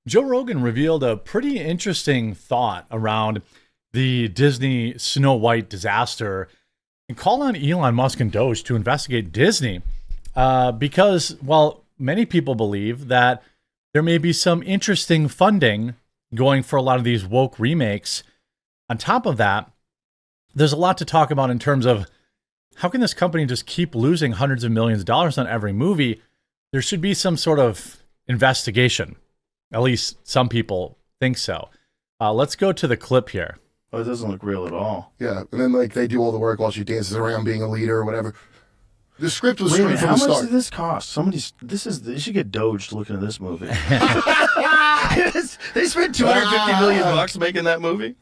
Joe Rogan revealed a pretty interesting thought around the Disney Snow White disaster and called on Elon Musk and DOGE to investigate Disney because, well, many people believe that there may be some interesting funding going for a lot of these woke remakes. On top of that, there's a lot to talk about in terms of how can this company just keep losing hundreds of millions of dollars on every movie? There should be some sort of investigation. At least some people think so. Let's go to the clip here. Oh, it doesn't look real at all. Yeah, and then like they do all the work while she dances around being a leader or whatever. The script was straight from how the much start. did this cost? They should get DOGE to look into this movie. They spent $250 million making that movie.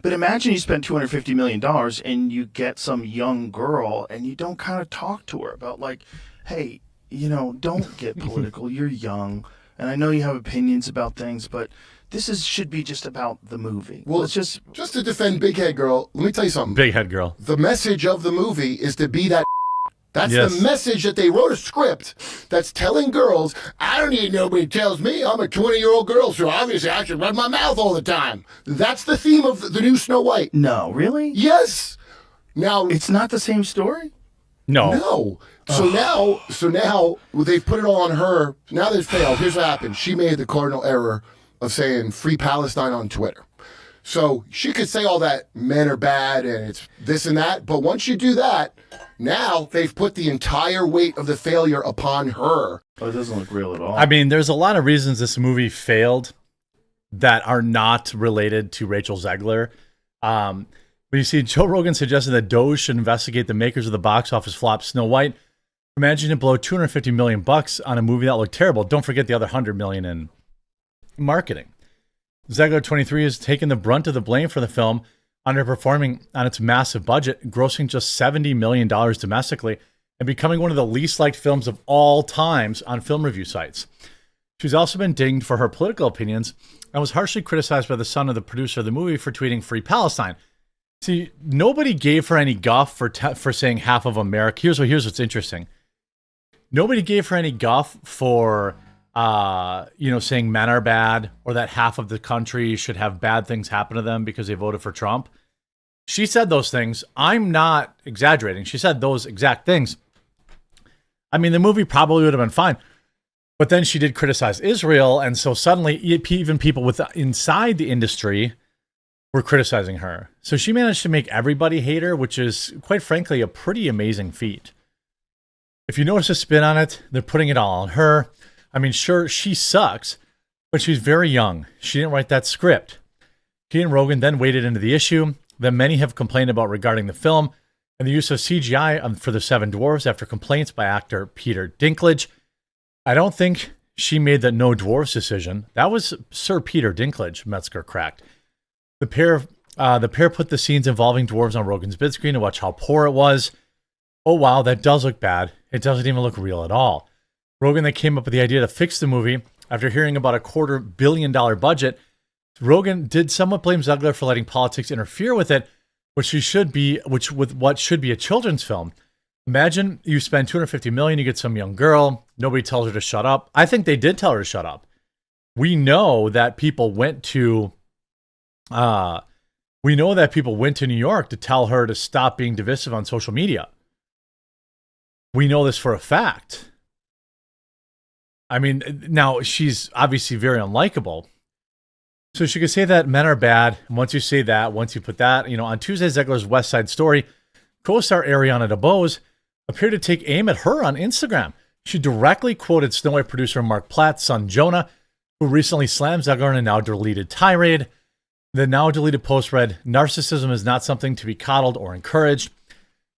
But imagine you spend $250 million and you get some young girl and you don't kind of talk to her about like, hey, don't get political. You're young. And I know you have opinions about things, but should be just about the movie. Well, it's just to defend Big Head Girl, let me tell you something. Big Head Girl. The message of the movie is to be that. That's Yes. the message that they wrote a script that's telling girls, I don't need nobody tells me I'm a 20-year-old girl, so obviously I should run my mouth all the time. That's the theme of the new Snow White. no, really? Yes. Now It's not the same story? No. So now they've put it all on her. Now they've failed. Here's what happened. She made the cardinal error of saying free Palestine on Twitter. So she could say all that men are bad and it's this and that. But once you do that, now they've put the entire weight of the failure upon her. Oh, it doesn't look real at all. I mean, there's a lot of reasons this movie failed that are not related to Rachel Zegler. But you see, Joe Rogan suggested that DOGE should investigate the makers of the box office flop Snow White. Imagine to blow $250 million on a movie that looked terrible. Don't forget the other $100 million in marketing. Zegler 23 has taken the brunt of the blame for the film, underperforming on its massive budget, grossing just $70 million domestically, and becoming one of the least liked films of all times on film review sites. She's also been dinged for her political opinions and was harshly criticized by the son of the producer of the movie for tweeting Free Palestine. See, nobody gave her any guff for saying half of America. Here's what's interesting. Nobody gave her any guff for saying men are bad or that half of the country should have bad things happen to them because they voted for Trump. She said those things. I'm not exaggerating. She said those exact things. I mean, the movie probably would have been fine. But then she did criticize Israel. And so suddenly even people inside the industry were criticizing her. So she managed to make everybody hate her, which is quite frankly a pretty amazing feat. If you notice a spin on it, they're putting it all on her. I mean, sure, she sucks, but she's very young. She didn't write that script. She and Rogan then waded into the issue that many have complained about regarding the film and the use of CGI for the Seven Dwarfs after complaints by actor Peter Dinklage. I don't think she made the no dwarfs decision. That was Sir Peter Dinklage, Metzger cracked. The pair put the scenes involving dwarves on Rogan's bid screen to watch how poor it was. Oh, wow, that does look bad. It doesn't even look real at all. Rogan then came up with the idea to fix the movie after hearing about a $250 million budget. Rogan did somewhat blame Zegler for letting politics interfere with it, with what should be a children's film. Imagine you spend $250 million, you get some young girl, nobody tells her to shut up. I think they did tell her to shut up. We know that people went to New York to tell her to stop being divisive on social media. We know this for a fact. I mean, now she's obviously very unlikable. So she could say that men are bad. And once you put that, on Tuesday, Zegler's West Side Story, co-star Ariana DeBose appeared to take aim at her on Instagram. She directly quoted Snow White producer Mark Platt's son Jonah, who recently slammed Zegler in a now deleted tirade. The now deleted post read, "Narcissism is not something to be coddled or encouraged."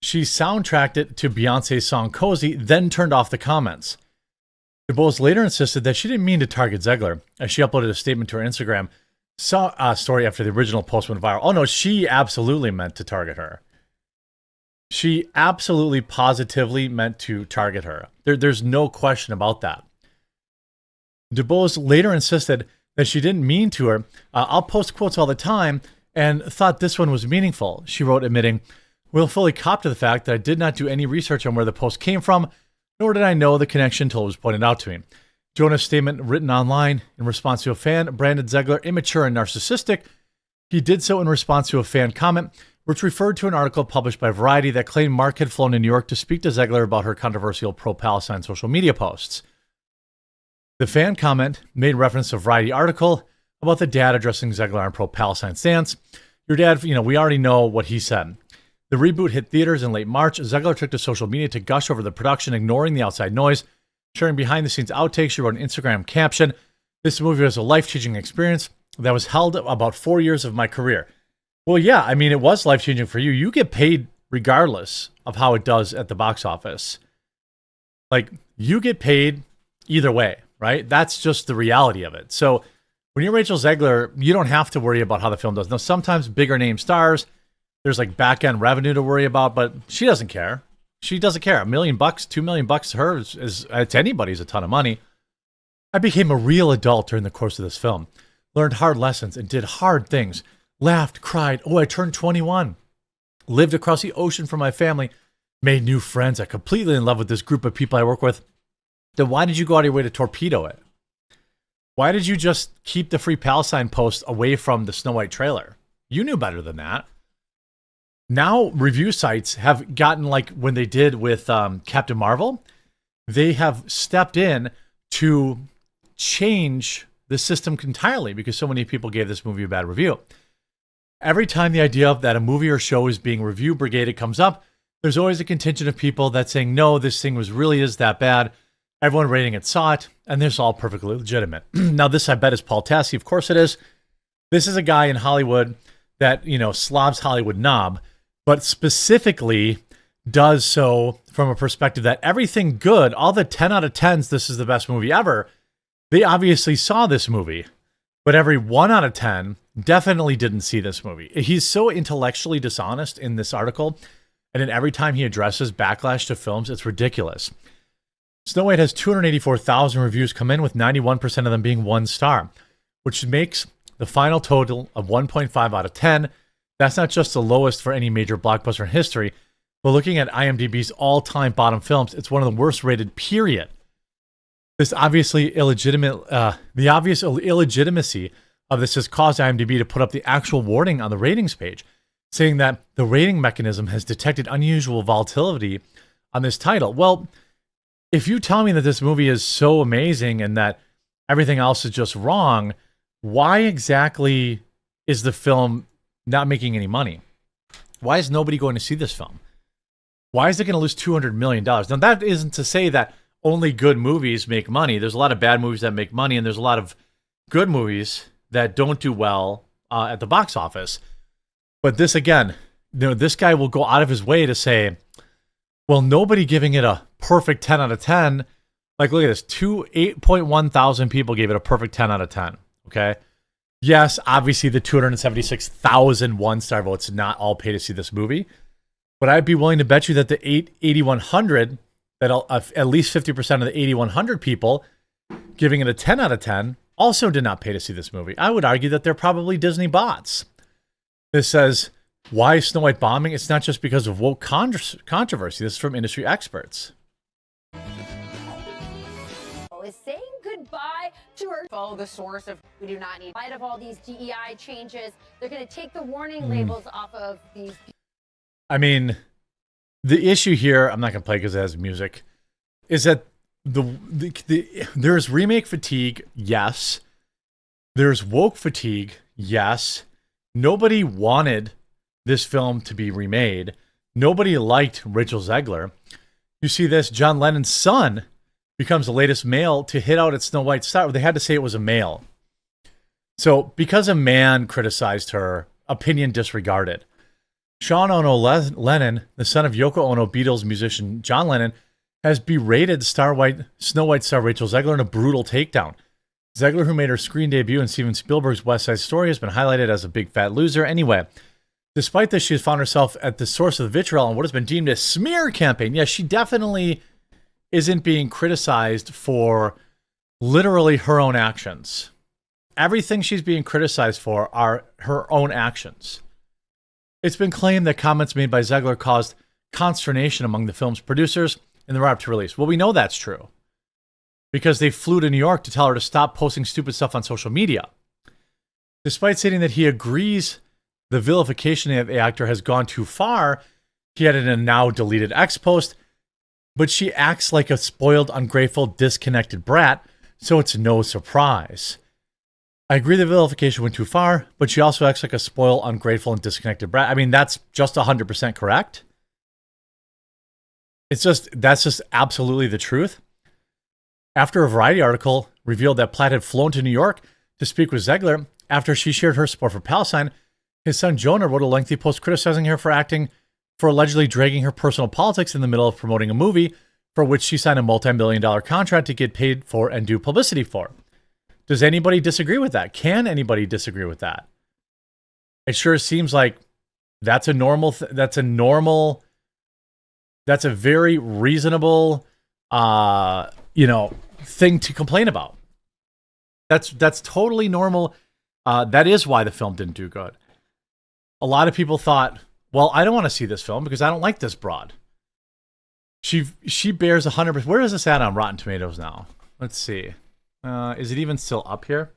She soundtracked it to Beyonce's song Cozy, then turned off the comments. DeBose later insisted that she didn't mean to target Zegler, as she uploaded a statement to her Instagram story after the original post went viral. Oh no, she absolutely meant to target her. She absolutely positively meant to target her. There's no question about that. DeBose later insisted that she didn't mean to her. I'll post quotes all the time and thought this one was meaningful. She wrote, admitting, "We'll fully cop to the fact that I did not do any research on where the post came from, nor did I know the connection until it was pointed out to me. Jonah's statement, written online in response to a fan, branded Zegler immature and narcissistic. He did so in response to a fan comment, which referred to an article published by Variety that claimed Mark had flown to New York to speak to Zegler about her controversial pro-Palestine social media posts. The fan comment made reference to a Variety article about the dad addressing Zegler on pro-Palestine stance. Your dad, we already know what he said. The reboot hit theaters in late March. Zegler took to social media to gush over the production, ignoring the outside noise, sharing behind-the-scenes outtakes. She wrote an Instagram caption, "This movie was a life-changing experience that was held about 4 years of my career." Well, yeah, it was life-changing for you. You get paid regardless of how it does at the box office. Like, you get paid either way, right? That's just the reality of it. So when you're Rachel Zegler, you don't have to worry about how the film does. Now, sometimes bigger name stars, there's like back-end revenue to worry about, but she doesn't care. She doesn't care. $1 million, $2 million to her is to anybody's a ton of money. I became a real adult during the course of this film, learned hard lessons and did hard things, laughed, cried. Oh, I turned 21, lived across the ocean from my family, made new friends. I'm completely in love with this group of people I work with. Then why did you go out of your way to torpedo it? Why did you just keep the Free Palestine post away from the Snow White trailer? You knew better than that. Now review sites have gotten, like when they did with Captain Marvel, they have stepped in to change the system entirely because so many people gave this movie a bad review. Every time the idea of that a movie or show is being review brigaded comes up, there's always a contingent of people that saying, no, this thing really is that bad. Everyone rating it saw it, and this is all perfectly legitimate. Now, this, I bet, is Paul Tassi. Of course it is. This is a guy in Hollywood that, slobs Hollywood knob, but specifically does so from a perspective that everything good, all the 10 out of 10s, this is the best movie ever, they obviously saw this movie. But every 1 out of 10 definitely didn't see this movie. He's so intellectually dishonest in this article, and in every time he addresses backlash to films, it's ridiculous. Snow White has 284,000 reviews come in, with 91% of them being 1 star, which makes the final total of 1.5 out of 10. That's not just the lowest for any major blockbuster in history, but looking at IMDb's all-time bottom films, it's one of the worst rated, period. The obvious illegitimacy of this has caused IMDb to put up the actual warning on the ratings page, saying that the rating mechanism has detected unusual volatility on this title. Well, if you tell me that this movie is so amazing and that everything else is just wrong, why exactly is the film not making any money? Why is nobody going to see this film? Why is it going to lose $200 million? Now, that isn't to say that only good movies make money. There's a lot of bad movies that make money, and there's a lot of good movies that don't do well at the box office. But this, again, this guy will go out of his way to say, well, nobody giving it a perfect 10 out of 10. Like, look at this. 8.1 thousand people gave it a perfect 10 out of 10. Okay. Yes, obviously the 276,000 1-star votes not all pay to see this movie. But I'd be willing to bet you that the 8,100, that at least 50% of the 8,100 people giving it a 10 out of 10 also did not pay to see this movie. I would argue that they're probably Disney bots. This says, why Snow White bombing? It's not just because of woke controversy. This is from industry experts. Is saying goodbye to her. Follow the source of we do not need. In light of all these DEI changes, they're going to take the warning labels off of these. I mean, the issue here, I'm not going to play because it has music, is that there's remake fatigue, yes. There's woke fatigue, yes. Nobody wanted this film to be remade. Nobody liked Rachel Zegler. You see this, John Lennon's son becomes the latest male to hit out at Snow White's star. They had to say it was a male. So because a man criticized her, opinion disregarded. Sean Ono Lennon, the son of Yoko Ono, Beatles musician John Lennon, has berated Snow White star Rachel Zegler in a brutal takedown. Zegler, who made her screen debut in Steven Spielberg's West Side Story, has been highlighted as a big fat loser. Anyway, despite this, she has found herself at the source of the vitriol in what has been deemed a smear campaign. Yes, she definitely isn't being criticized for literally her own actions. Everything she's being criticized for are her own actions. It's been claimed that comments made by Zegler caused consternation among the film's producers in the run-up to release. Well, we know that's true because they flew to New York to tell her to stop posting stupid stuff on social media. Despite stating that he agrees the vilification of the actor has gone too far, he added a now deleted X post, but she acts like a spoiled, ungrateful, disconnected brat, so it's no surprise. I agree the vilification went too far, but she also acts like a spoiled, ungrateful, and disconnected brat. I mean, that's just 100% correct. That's just absolutely the truth. After a Variety article revealed that Platt had flown to New York to speak with Zegler after she shared her support for Palestine, his son Jonah wrote a lengthy post criticizing her for allegedly dragging her personal politics in the middle of promoting a movie for which she signed a multi-million-dollar contract to get paid for and do publicity for. Does anybody disagree with that? Can anybody disagree with that? It sure seems like that's a very reasonable, thing to complain about. That's totally normal. That is why the film didn't do good. A lot of people thought, well, I don't want to see this film because I don't like this broad. She bears 100%. Where is this at on Rotten Tomatoes now? Let's see. Is it even still up here?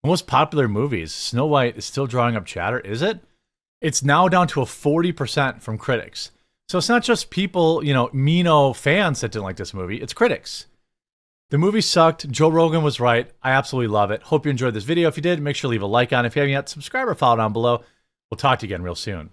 Most popular movies. Snow White is still drawing up chatter. Is it? It's now down to a 40% from critics. So it's not just people, Mino fans that didn't like this movie. It's critics. The movie sucked. Joe Rogan was right. I absolutely love it. Hope you enjoyed this video. If you did, make sure to leave a like on it. If you haven't yet, subscribe or follow down below. We'll talk to you again real soon.